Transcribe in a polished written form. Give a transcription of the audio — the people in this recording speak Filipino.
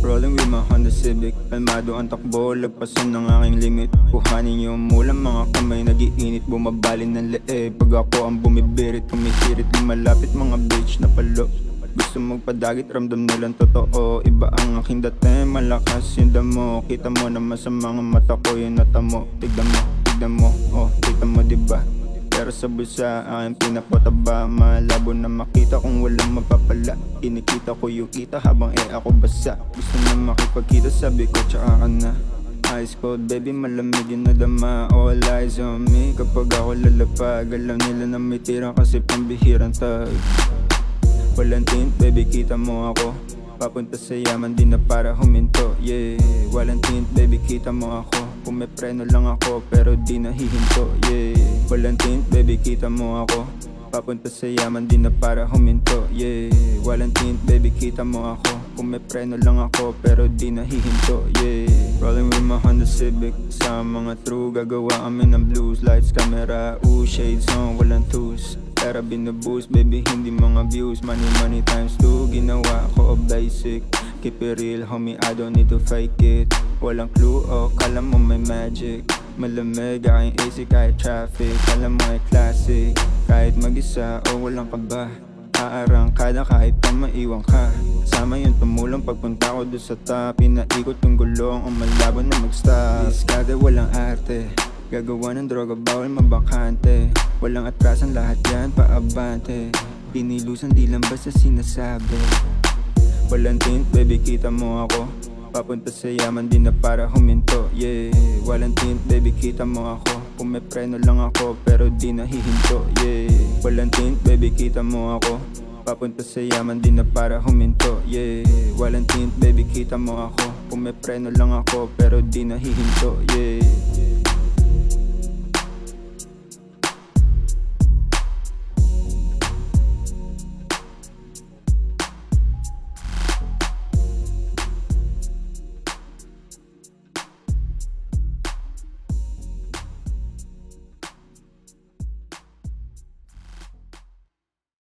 Rolling with my Honda Civic, kalmado ang takbo, lagpasan ng aking limit. Kuhanin yung mulang mga kamay, nagiinit, bumabalin ng leeg. Pag ako ang bumibirit, kumikirit, lumalapit mga bitch na palo. Gusto magpadagit, ramdam nilang totoo. Iba ang aking dating, malakas yung damo. Kita mo naman sa mga mata ko yung natamo. Tignan mo, oh, kita mo diba? Pero sa bulsa, aking pinapataba. Malabo na makita kung walang mapapala. Kinikita ko yung kita habang ako basa. Gusto na makipagkita, sabi ko tsaka ka na. Ice cold baby, malamig yung nadama. All eyes on me kapag ako lalapag. Alam nila na may tira kasi pambihirang tag. Walang tint baby, kita mo ako. Papunta sa yaman din na para huminto, yeah. Walang tint baby, kita mo ako. Kung may preno lang ako pero di nahihinto, yeah. Walang tint baby, kita mo ako. Papunta sa yaman din na para huminto, yeah. Walang tint baby, kita mo ako. Kung may preno lang ako pero di nahihinto, yeah. Rolling with my Honda Civic, sa mga true gagawa kami ng blues. Lights, camera, shades on, walang twos. Pera binuboost, baby, hindi mga views. Money times 2, ginawa ko basic. Keep it real, homie, I don't need to fake it. Walang clue, oh, kala mo may magic. Malamig, aking AC kahit traffic. Kala mo ay classic, kahit mag-isa, oh, walang kaba. Aarangkada kahit pa maiwan ka. Sama yung tumulong pagpunta ko doon sa top. Pinaikot yung gulong, ang malabo na mag-stop. Diskada, walang arte. Gagawa ng droga, bawal mabakante. Walang atrasan, lahat yan paabante. Pinilusan, di lang basta sinasabi. Walang tint, baby, kita mo ako. Papunta sa yaman din na para huminto, yeah. Walang tint, baby, kita mo ako. Kung may preno lang ako pero di nahihinto, yeah. Walang tint, baby, kita mo ako. Papunta sa yaman din na para huminto, yeah. Walang tint, baby, kita mo ako. Kung may preno lang ako pero di nahihinto, yeah.